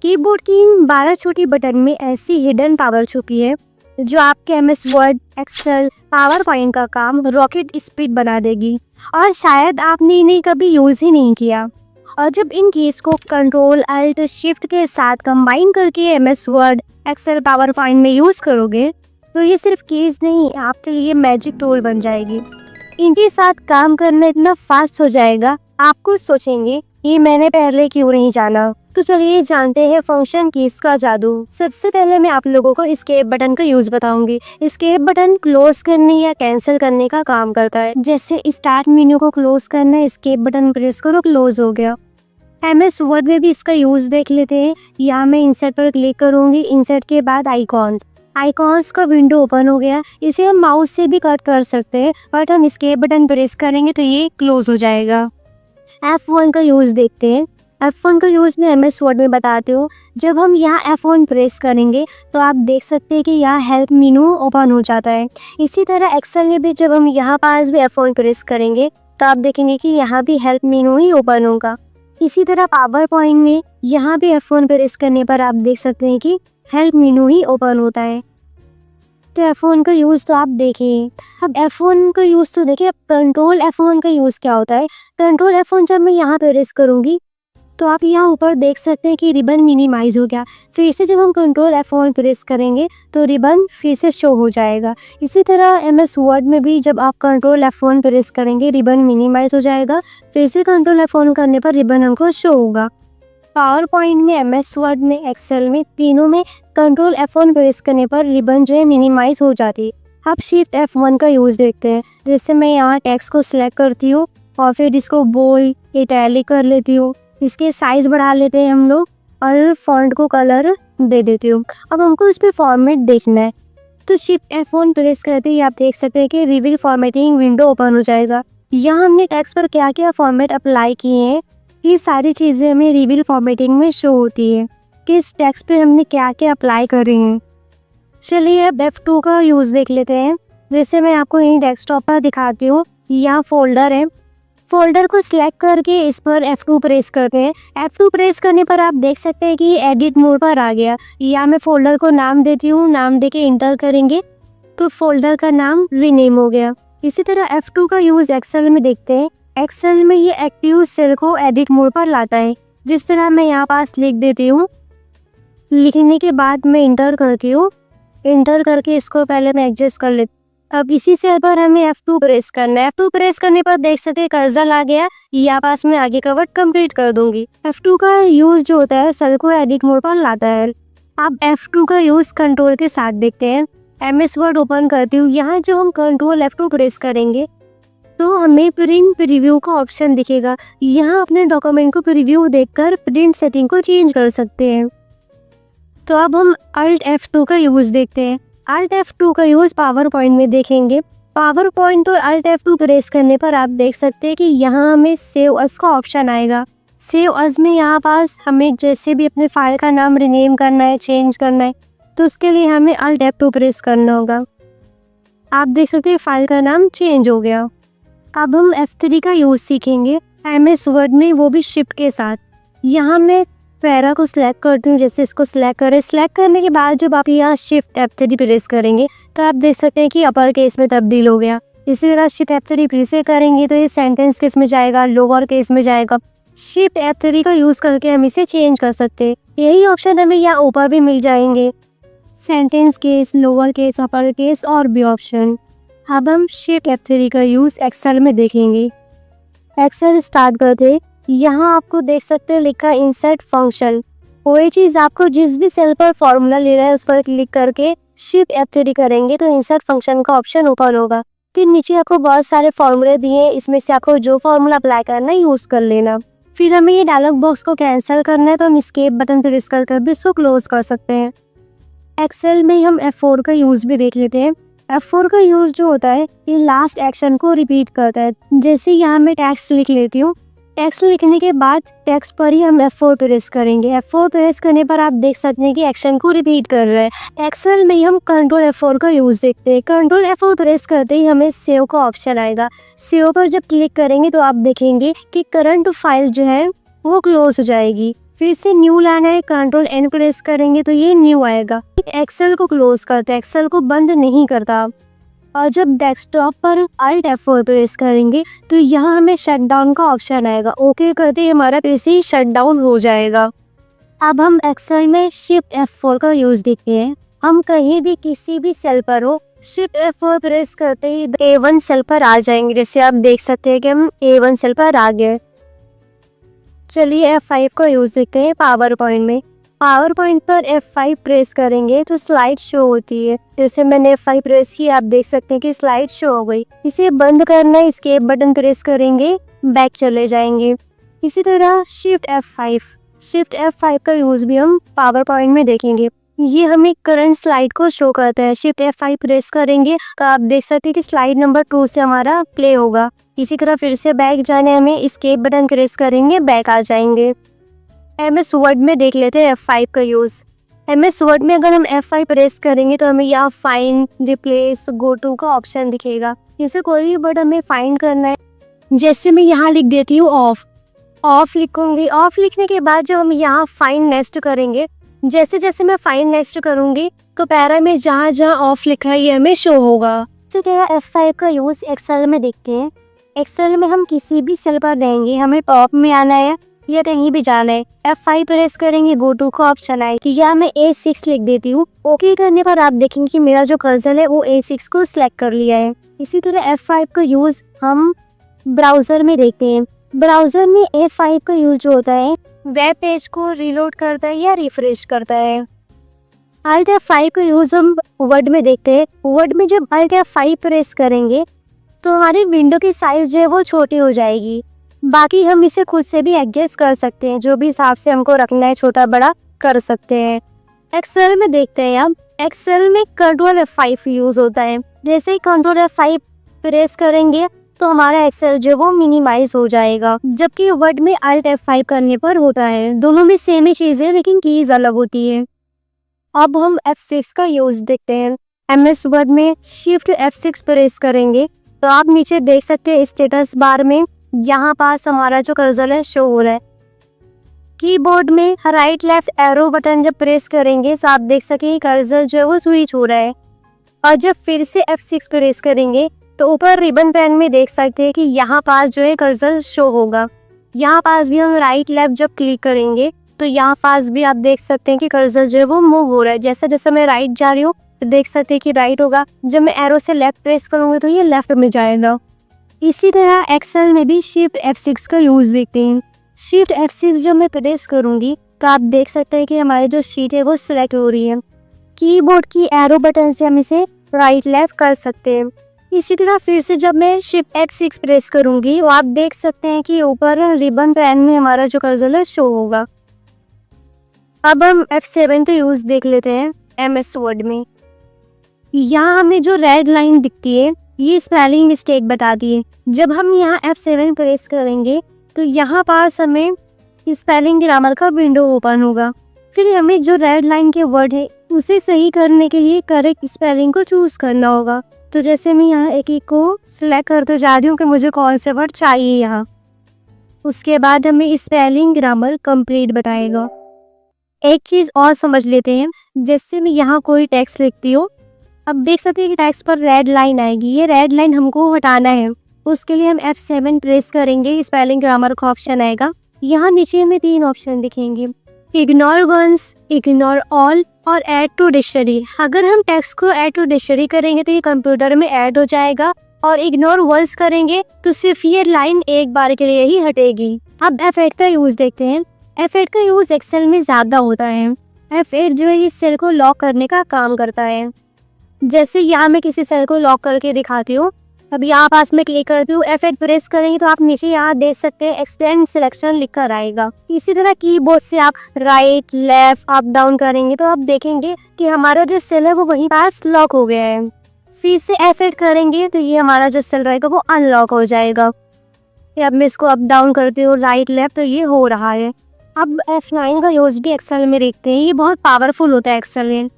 Keyboard की इन 12 छोटी button में ऐसी हिडन पावर छुपी है जो आपके MS Word, Excel, PowerPoint का काम रॉकेट स्पीड बना देगी और शायद आपने इन्हें कभी यूज़ ही नहीं किया। और जब इन कीज को कंट्रोल अल्ट शिफ्ट के साथ कंबाइन करके MS Word, Excel, PowerPoint में यूज़ करोगे तो ये सिर्फ कीज नहीं, आपके लिए मैजिक टूल बन जाएगी। इनके साथ काम करना इतना फास्ट हो जाएगा, आप कुछ सोचेंगे ये मैंने पहले क्यों नहीं जाना। तो चलिए जानते हैं फंक्शन कीज का जादू। सबसे पहले मैं आप लोगों को एस्केप बटन का यूज बताऊंगी। एस्केप बटन क्लोज करने या कैंसिल करने का काम करता है। जैसे स्टार्ट मेन्यू को क्लोज करना, एस्केप बटन प्रेस करो, क्लोज हो गया। एमएस वर्ड में भी इसका यूज देख लेते हैं। यहाँ मैं इंसर्ट पर क्लिक करूंगी। इंसर्ट के बाद आइकॉन्स का विंडो ओपन हो गया। इसे हम माउस से भी कट कर सकते हैं, बट हम एस्केप बटन प्रेस करेंगे तो ये क्लोज हो जाएगा। F1 का यूज़ देखते हैं। F1 का यूज़ मैं एमएस वर्ड में बताती हूँ। जब हम यहाँ F1 प्रेस करेंगे तो आप देख सकते हैं कि यहाँ हेल्प मेनू ओपन हो जाता है। इसी तरह एक्सेल में भी जब हम यहाँ पास भी F1 प्रेस करेंगे तो आप देखेंगे कि यहाँ भी हेल्प मेनू ही ओपन होगा। इसी तरह पावर पॉइंट में यहाँ भी F1 प्रेस करने पर आप देख सकते हैं कि हेल्प मेनू ही ओपन होता है। तो F1 का यूज़ तो आप देखिए। अब F1 का यूज़ तो देखिए। अब कंट्रोल F1 का यूज़ क्या होता है। कंट्रोल F1 जब मैं यहाँ प्रेस करूँगी तो आप यहाँ ऊपर देख सकते हैं कि रिबन मिनिमाइज हो गया। फिर से जब हम कंट्रोल F1 प्रेस करेंगे तो रिबन फिर से शो हो जाएगा। इसी तरह एमएस वर्ड में भी जब आप कंट्रोल F1 प्रेस करेंगे रिबन मिनिमाइज हो जाएगा। फिर से कंट्रोल F1 करने पर रिबन हमको शो होगा। पावर पॉइंट में, एमएस वर्ड में, एक्सेल में, तीनों में कंट्रोल F1 प्रेस करने पर रिबन जो है मिनिमाइज हो जाती है। अब शिफ्ट F1 का यूज़ देखते हैं। जैसे मैं यहाँ टेक्स्ट को सिलेक्ट करती हूँ और फिर इसको बोल्ड, इटैलिक कर लेती हूँ। इसके साइज़ बढ़ा लेते हैं हम लोग और फॉन्ट को कलर दे देती हूँ। अब हमको इस पर फॉर्मेट देखना है तो शिफ्ट F1 प्रेस करते ही आप देख सकते हैं कि रिवील फॉर्मेटिंग विंडो ओपन हो जाएगा। यहाँ हमने टेक्स्ट पर क्या क्या फॉर्मेट अप्लाई किए हैं ये सारी चीज़ें हमें रिवील फॉर्मेटिंग में शो होती है कि इस टेक्स्ट पे हमने क्या क्या अप्लाई करे हैं। चलिए अब F2 का यूज़ देख लेते हैं। जैसे मैं आपको यहीं डेस्कटॉप पर दिखाती हूँ। यहाँ फोल्डर है। फोल्डर को सिलेक्ट करके इस पर F2 प्रेस करते हैं। F2 प्रेस करने पर आप देख सकते हैं कि एडिट मोड पर आ गया। या मैं फोल्डर को नाम देती हूँ। नाम देके इंटर करेंगे तो फोल्डर का नाम रीनेम हो गया। इसी तरह F2 का यूज़ एक्सेल में देखते हैं। एक्सेल में ये एक्टिव सेल को एडिट मोड पर लाता है। जिस तरह मैं यहाँ पास लिख देती हूँ। लिखने के बाद मैं इंटर करती हूँ। इंटर करके इसको पहले मैं एडजस्ट कर लेती हूँ। अब इसी सेल पर हमें F2 प्रेस करना है। F2 प्रेस करने पर देख सकते हैं कर्सर आ गया। यहाँ पास मैं आगे का वर्ड कंप्लीट कर दूंगी। F2 का यूज़ जो होता है सेल को एडिट मोड पर लाता है। अब F2 का यूज़ कंट्रोल के साथ देखते हैं। एमएस वर्ड ओपन करती हूँ। यहाँ जो हम कंट्रोल F2 प्रेस करेंगे तो हमें प्रिंट प्रीव्यू का ऑप्शन दिखेगा। यहाँ अपने डॉक्यूमेंट को प्रीव्यू देखकर प्रिंट सेटिंग को चेंज कर सकते हैं। तो अब हम Alt F2 का यूज़ देखते हैं। Alt F2 का यूज़ पावर पॉइंट में देखेंगे। पावर पॉइंट और Alt F2 प्रेस करने पर आप देख सकते हैं कि यहाँ हमें सेव अस का ऑप्शन आएगा। सेव अस में यहाँ पास हमें जैसे भी अपने फाइल का नाम रिनेम करना है, चेंज करना है तो उसके लिए हमें Alt F2 प्रेस करना होगा। आप देख सकते हैं फाइल का नाम चेंज हो गया। अब हम F3 का यूज़ सीखेंगे एमएस वर्ड में, वो भी शिफ्ट के साथ। यहाँ मैं पैरा को सिलेक्ट करती हूँ। जैसे इसको सिलेक्ट करें। सिलेक्ट करने के बाद जब आप यहाँ शिफ्ट F3 प्रेस करेंगे तो आप देख सकते हैं कि अपर केस में तब्दील हो गया। इसी तरह शिफ्ट F3 प्रेस करेंगे तो ये सेंटेंस केस में जाएगा, लोअर केस में जाएगा। शिफ्ट F3 का यूज़ करके हम इसे चेंज कर सकते हैं। यही ऑप्शन हमें यहाँ ऊपर भी मिल जाएंगे, sentence case, lower case, upper case और भी ऑप्शन। अब हम शिफ्ट F3 का यूज़ एक्सेल में देखेंगे। एक्सेल स्टार्ट करते यहाँ आपको देख सकते हैं लिखा इंसर्ट फंक्शन। कोई चीज़ आपको जिस भी सेल पर फॉर्मूला ले रहा है उस पर क्लिक करके शिफ्ट F3 करेंगे तो इंसर्ट फंक्शन का ऑप्शन ओपन होगा। फिर नीचे आपको बहुत सारे फॉर्मूले दिए हैं। इसमें से आपको जो फॉर्मूला अप्लाई करना है यूज़ कर लेना। फिर हमें ये डायलॉग बॉक्स को कैंसिल करना है तो हम एस्केप बटन प्रेस कर भी इसको क्लोज कर सकते हैं। एक्सेल में हम F4 का यूज़ भी देख लेते हैं। F4 का यूज़ जो होता है ये लास्ट एक्शन को रिपीट करता है। जैसे यहाँ मैं टेक्स्ट लिख लेती हूँ। टेक्स्ट लिखने के बाद टेक्स्ट पर ही हम F4 प्रेस करेंगे। F4 प्रेस करने पर आप देख सकते हैं कि एक्शन को रिपीट कर रहा है। एक्सेल में हम कंट्रोल F4 का यूज़ देखते हैं। कंट्रोल F4 प्रेस करते ही हमें सेव का ऑप्शन आएगा। सेव पर जब क्लिक करेंगे तो आप देखेंगे कि करंट फाइल जो है वो क्लोज हो जाएगी। फिर से न्यू लाना है, कंट्रोल एन प्रेस करेंगे तो ये न्यू आएगा। एक्सेल को क्लोज करता है, एक्सेल को बंद नहीं करता। और जब डेस्कटॉप पर Alt F4 प्रेस करेंगे तो यहाँ हमें शट डाउन का ऑप्शन आएगा। ओके करते ही हमारा पीसी शट डाउन हो जाएगा। अब हम एक्सेल में Shift F4 का यूज़ देखते हैं। हम कहीं भी किसी भी सेल पर हो, Shift F4 प्रेस करते ही A1 सेल पर आ जाएंगे। जैसे आप देख सकते हैं कि हम A1 सेल पर आ गए। चलिए F5 का यूज़ देखते हैं पावर पॉइंट में। पावर पॉइंट पर F5 प्रेस करेंगे तो स्लाइड शो होती है। जैसे मैंने F5 प्रेस किया, आप देख सकते हैं कि स्लाइड शो हो गई। इसे बंद करना है, एस्केप बटन प्रेस करेंगे, बैक चले जाएंगे। इसी तरह Shift F5 का यूज़ भी हम पावर पॉइंट में देखेंगे। ये हमें करंट स्लाइड को शो करता है। Shift F5 प्रेस करेंगे तो आप देख सकते हैं कि स्लाइड नंबर 2 से हमारा प्ले होगा। इसी तरह फिर से बैक जाने हमें एस्केप बटन प्रेस करेंगे, बैक आ जाएंगे। MS वर्ड में देख लेते हैं F5 का यूज़। MS वर्ड में अगर हम F5 प्रेस करेंगे तो हमें यहाँ फाइंड, रिप्लेस, गो टू का ऑप्शन दिखेगा। जैसे कोई भी वर्ड हमें फाइंड करना है, जैसे मैं यहाँ लिख देती हूँ ऑफ लिखूंगी। ऑफ लिखने के बाद जब हम यहाँ फाइंड नेक्स्ट करेंगे, जैसे जैसे मैं फाइंड नेक्स्ट करूँगी तो पैरा में जहाँ जहाँ ऑफ लिखा है ये हमें शो होगा। इसी तरह F5 का यूज़ एक्सेल में देखते हैं। एक्सेल में हम किसी भी सेल पर रहेंगे, हमें टॉप में आना है या कहीं भी जाना है, F5 प्रेस करेंगे, गो टू का ऑप्शन आए कि या मैं A6 लिख देती हूँ। ओके करने पर आप देखेंगे कि मेरा जो कर्सर है वो A6 को सिलेक्ट कर लिया है। इसी तरह F5 का यूज़ हम ब्राउज़र में देखते हैं। ब्राउज़र में F5 का यूज़ जो होता है वेब पेज को रीलोड करता है या रिफ्रेश करता है। Alt F5 का यूज़ हम वर्ड में देखते हैं। वर्ड में जब Alt F5 प्रेस करेंगे तो हमारी विंडो की साइज़ जो है वो छोटी हो जाएगी। बाकी हम इसे खुद से भी एडजस्ट कर सकते हैं, जो भी हिसाब से हमको रखना है छोटा बड़ा कर सकते हैं। एक्सेल में देखते हैं अब। एक्सेल में कंट्रोल F5 यूज़ होता है। जैसे ही कंट्रोल F5 प्रेस करेंगे तो हमारा एक्सेल जो वो मिनिमाइज हो जाएगा, जबकि वर्ड में Alt F5 करने पर होता है। दोनों में सेम ही चीज़ है लेकिन कीज़ अलग होती है। अब हम F6 का यूज़ देखते हैं। MS वर्ड में Shift F6 प्रेस करेंगे तो आप नीचे देख सकते हैं स्टेटस बार में यहाँ पास हमारा जो कर्सर है शो हो रहा है। कीबोर्ड में राइट लेफ्ट एरो बटन जब प्रेस करेंगे तो आप देख सकें कर्सर जो है वो स्विच हो रहा है। और जब फिर से F6 प्रेस करेंगे तो ऊपर रिबन पैन में देख सकते हैं कि यहाँ पास जो है कर्सर शो होगा। यहाँ पास भी हम राइट लेफ्ट जब क्लिक करेंगे तो यहाँ पास भी आप देख सकते हैं कि कर्सर जो है वो मूव हो रहा है। जैसा जैसा मैं राइट जा रही हूँ तो देख सकते हैं कि राइट होगा, जब मैं एरो से लेफ्ट प्रेस करूँगी तो ये लेफ्ट में जाएगा। इसी तरह एक्सेल में भी Shift F6 का यूज़ देखते हैं। Shift F6 जब मैं प्रेस करूँगी तो आप देख सकते हैं कि हमारी जो शीट है वो सिलेक्ट हो रही है। कीबोर्ड की एरो बटन से हम इसे राइट लेफ्ट कर सकते हैं। इसी तरह फिर से जब मैं Shift F6 प्रेस करूँगी तो आप देख सकते हैं कि ऊपर रिबन पैन में हमारा जो कर्सर है शो होगा। अब हम F7 का यूज़ देख लेते हैं MS वर्ड में। यहाँ हमें जो रेड लाइन दिखती है ये स्पेलिंग मिस्टेक बताती है। जब हम यहाँ F7 प्रेस करेंगे तो यहाँ पास हमें स्पेलिंग ग्रामर का विंडो ओपन होगा। फिर हमें जो रेड लाइन के वर्ड है उसे सही करने के लिए करेक्ट स्पेलिंग को चूज़ करना होगा। तो जैसे मैं यहाँ एक एक को सिलेक्ट करते जा रही हूँ कि मुझे कौन से वर्ड चाहिए यहाँ। उसके बाद हमें स्पेलिंग ग्रामर कंप्लीट बताएगा। एक चीज़ और समझ लेते हैं। जैसे मैं यहाँ कोई टेक्स्ट लिखती हूँ, अब देख सकते हैं कि टेक्स्ट पर रेड लाइन आएगी। ये रेड लाइन हमको हटाना है, उसके लिए हम F7 प्रेस करेंगे, स्पेलिंग ग्रामर का ऑप्शन आएगा। यहाँ नीचे हमें 3 ऑप्शन दिखेंगे, इग्नोर वंस, इग्नोर ऑल और ऐड टू डिक्शनरी। अगर हम टेक्स्ट को ऐड टू डिक्शनरी करेंगे तो ये कंप्यूटर में ऐड हो जाएगा, और इग्नोर वंस करेंगे तो सिर्फ ये लाइन एक बार के लिए ही हटेगी। अब F8 का यूज़ देखते हैं। F8 का यूज़ एक्सेल में ज़्यादा होता है। F8 जो है इस सेल को लॉक करने का काम करता है। जैसे यहाँ मैं किसी सेल को लॉक करके दिखाती हूँ। अब यहाँ पास में क्लिक करती हूँ, F8 प्रेस करेंगे तो आप नीचे यहाँ देख सकते हैं एक्सटेंड सिलेक्शन लिख कर आएगा। इसी तरह कीबोर्ड से आप राइट लेफ्ट अप डाउन करेंगे तो आप देखेंगे कि हमारा जो सेल है वो वहीं पास लॉक हो गया है। फिर से F8 करेंगे तो ये हमारा जो सेल रहेगा वो अनलॉक हो जाएगा। अब मैं इसको अप डाउन करती हूँ राइट लेफ्ट तो ये हो रहा है। अब F9 का यूज़ भी एक्सेल में देखते हैं। ये बहुत पावरफुल होता है एक्सेल में।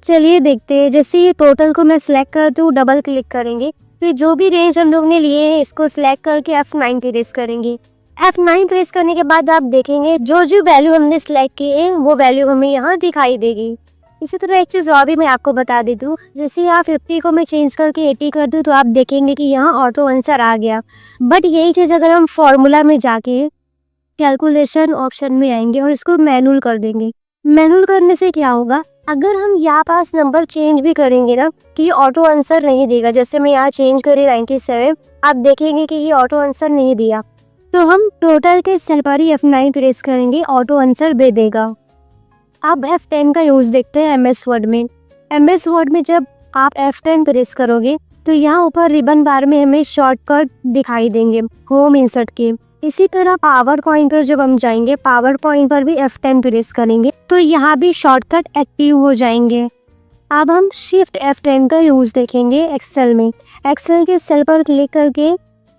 चलिए देखते हैं। जैसे ये टोटल को मैं सिलेक्ट करती हूँ, डबल क्लिक करेंगे, फिर जो भी रेंज हम लोग ने लिए हैं इसको सिलेक्ट करके F9 प्रेस करेंगे। F9 प्रेस करने के बाद आप देखेंगे जो जो वैल्यू हमने सिलेक्ट की है वो वैल्यू हमें यहाँ दिखाई देगी। इसी तरह एक चीज़ और भी मैं आपको बता देती हूँ, जैसे आप 50 को मैं चेंज करके 80 कर दूँ तो आप देखेंगे कि यहाँ ऑटो आंसर आ गया। बट यही चीज़ अगर हम फॉर्मूला में जाके कैलकुलेशन ऑप्शन में आएंगे और इसको मैनुअल कर देंगे, मैनुअल करने से क्या होगा, अगर हम यहाँ पास नंबर चेंज भी करेंगे ना कि ऑटो आंसर नहीं देगा। जैसे मैं यहाँ चेंज करी 97, आप देखेंगे कि ये ऑटो आंसर नहीं दिया, तो हम टोटल के सेल पर ही F9 प्रेस करेंगे, ऑटो आंसर दे देगा। अब F10 का यूज़ देखते हैं MS वर्ड में। MS वर्ड में जब आप F10 प्रेस करोगे तो यहाँ ऊपर रिबन बार में हमें शॉर्टकट दिखाई देंगे होम इंसर्ट के। इसी तरह पावर पॉइंट पर जब हम जाएंगे, पावर पॉइंट पर भी F10 प्रेस करेंगे तो यहाँ भी शॉर्टकट एक्टिव हो जाएंगे। अब हम शिफ्ट F10 का यूज़ देखेंगे एक्सेल में। एक्सेल के सेल पर क्लिक करके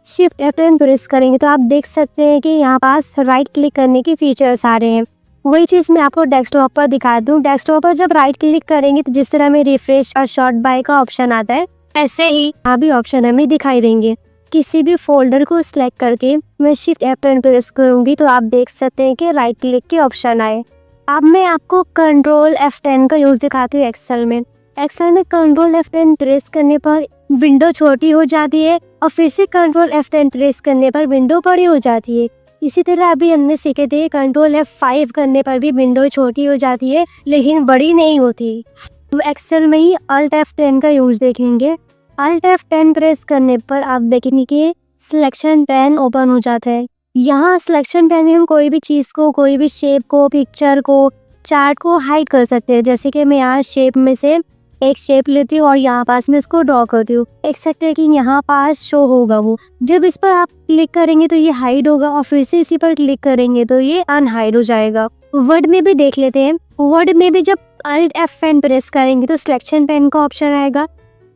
शिफ्ट F10 प्रेस करेंगे तो आप देख सकते हैं कि यहाँ पास राइट क्लिक करने की फीचर्स आ रहे हैं। वही चीज़ मैं आपको डेस्कटॉप पर दिखा दूँ। डेस्कटॉप पर जब राइट क्लिक करेंगे तो जिस तरह में रिफ्रेश और शॉर्ट बाय का ऑप्शन आता है, ऐसे ही यहाँ भी ऑप्शन हमें दिखाई देंगे। किसी भी फोल्डर को सिलेक्ट करके मैं शिफ्ट F10 प्रेस करूँगी तो आप देख सकते हैं कि राइट क्लिक के ऑप्शन आए। अब मैं आपको कंट्रोल F10 का यूज़ दिखाती हूँ एक्सेल में। एक्सेल में कंट्रोल F10 प्रेस करने पर विंडो छोटी हो जाती है और फिर से कंट्रोल F10 प्रेस करने पर विंडो बड़ी हो जाती है। इसी तरह अभी हमने सीखे थे कंट्रोल F5 करने पर भी विंडो छोटी हो जाती है लेकिन बड़ी नहीं होती। तो एक्सेल में ही Alt F10 का यूज़ देखेंगे। Alt F10 प्रेस करने पर आप देखेंगे कि सिलेक्शन पैन ओपन हो जाता है। यहाँ सिलेक्शन पैन में हम कोई भी चीज़ को, कोई भी शेप को, पिक्चर को, चार्ट को हाइड कर सकते हैं। जैसे कि मैं यहाँ शेप में से एक शेप लेती हूँ और यहाँ पास में इसको ड्रॉ करती हूँ। एक सकते हैं कि यहाँ पास शो होगा वो, जब इस पर आप क्लिक करेंगे तो ये हाइड होगा और फिर से इसी पर क्लिक करेंगे तो ये अनहाइड हो जाएगा। वर्ड में भी देख लेते हैं। वर्ड में भी जब Alt F10 प्रेस करेंगे तो सिलेक्शन पेन का ऑप्शन आएगा।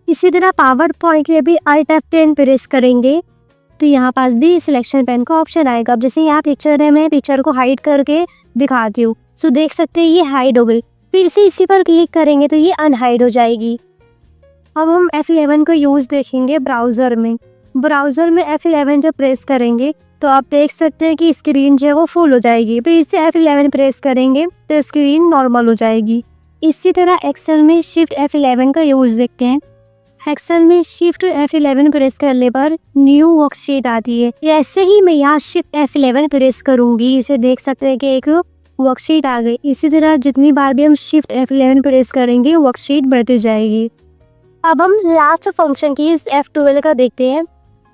इसी तरह पावर पॉइंट में भी Alt F10 प्रेस करेंगे तो यहाँ पास भी सिलेक्शन पेन का ऑप्शन आएगा। अब जैसे यहाँ पिक्चर है, मैं पिक्चर को हाइड करके दिखाती हूँ, सो देख सकते हैं ये हाइड हो गई। फिर से इसी पर क्लिक करेंगे तो ये अनहाइड हो जाएगी। अब हम F11 को यूज़ देखेंगे ब्राउज़र में। ब्राउज़र में F11 जब प्रेस करेंगे तो आप देख सकते हैं कि स्क्रीन जो है वो फुल हो जाएगी। फिर इसे F11 प्रेस करेंगे तो स्क्रीन नॉर्मल हो जाएगी। इसी तरह एक्सेल में शिफ्ट F11 का यूज़ देखते हैं। एक्सेल में शिफ्ट F11 प्रेस करने पर न्यू वर्कशीट आती है। ऐसे ही मैं यहाँ शिफ्ट F11 प्रेस करूँगी, इसे देख सकते हैं कि एक वर्कशीट आ गई। इसी तरह जितनी बार भी हम शिफ्ट F11 प्रेस करेंगे वर्कशीट बढ़ती जाएगी। अब हम लास्ट फंक्शन की इस F12 का देखते हैं।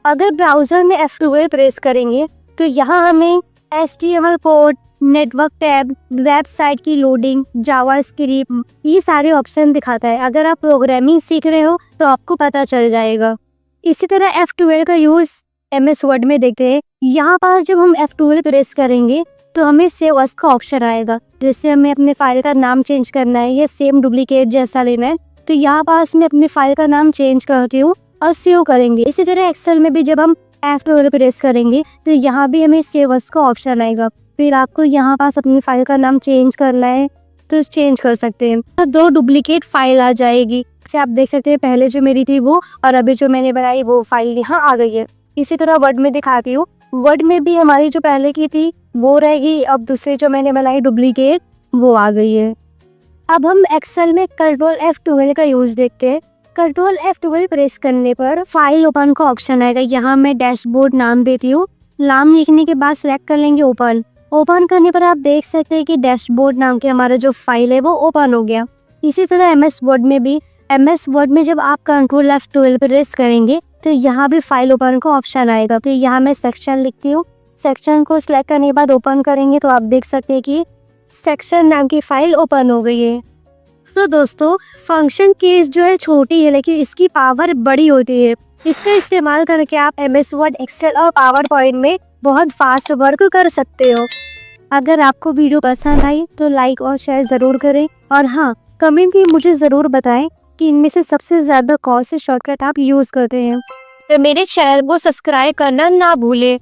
अगर ब्राउज़र में F12 प्रेस करेंगे तो यहाँ हमें HTML code, network tab, website की लोडिंग, जावास्क्रिप्ट, ये सारे ऑप्शन दिखाता है। अगर आप प्रोग्रामिंग सीख रहे हो तो आपको पता चल जाएगा। इसी तरह F12 का यूज़ MS वर्ड में देखते हैं। यहाँ पर जब हम F12 प्रेस करेंगे तो हमें सेव एज का ऑप्शन आएगा। जैसे हमें अपने फाइल का नाम चेंज करना है या सेम डुप्लीकेट जैसा लेना है तो यहाँ पास मैं अपनी फाइल का नाम चेंज करती हूँ और सेव करेंगे। इसी तरह एक्सेल में भी जब हम F12 प्रेस करेंगे तो यहाँ भी हमें सेव एज का ऑप्शन आएगा। फिर आपको यहाँ पास अपनी फाइल का नाम चेंज करना है तो चेंज कर सकते हैं। तो 2 डुप्लीकेट फाइल आ जाएगी। जैसे आप देख सकते हैं पहले जो मेरी थी वो और अभी जो मैंने बनाई वो फाइल यहाँ आ गई है। इसी तरह वर्ड में दिखाती हूँ। वर्ड में भी हमारी जो पहले की थी वो रहेगी, अब दूसरी जो मैंने बनाई डुप्लीकेट वो आ गई है। अब हम एक्सेल में कंट्रोल F12 का यूज़ देखते हैं। कंट्रोल F12 प्रेस करने पर फाइल ओपन का ऑप्शन आएगा। यहाँ मैं डैशबोर्ड नाम देती हूँ। नाम लिखने के बाद सेलेक्ट कर लेंगे ओपन। ओपन करने पर आप देख सकते हैं कि डैशबोर्ड नाम के हमारा जो फाइल है वो ओपन हो गया। इसी तरह MS वर्ड में भी, MS वर्ड में जब आप कंट्रोल F12 प्रेस करेंगे तो यहाँ भी फाइल ओपन का ऑप्शन आएगा। फिर यहाँ मैं सेक्शन लिखती हूँ। सेक्शन को सिलेक्ट करने के बाद ओपन करेंगे तो आप देख सकते हैं कि सेक्शन नाम की फाइल ओपन हो गई है। तो दोस्तों, फंक्शन कीज जो है छोटी है लेकिन इसकी पावर बड़ी होती है। इसका इस्तेमाल करके आप MS वर्ड, एक्सेल और पावर पॉइंट में बहुत फास्ट वर्क कर सकते हो। अगर आपको वीडियो पसंद आई तो लाइक और शेयर ज़रूर करें और हाँ, कमेंट में मुझे ज़रूर बताएं कि इनमें से सबसे ज़्यादा कौन से शॉर्टकट आप यूज़ करते हैं। तो मेरे चैनल को सब्सक्राइब करना ना भूलें।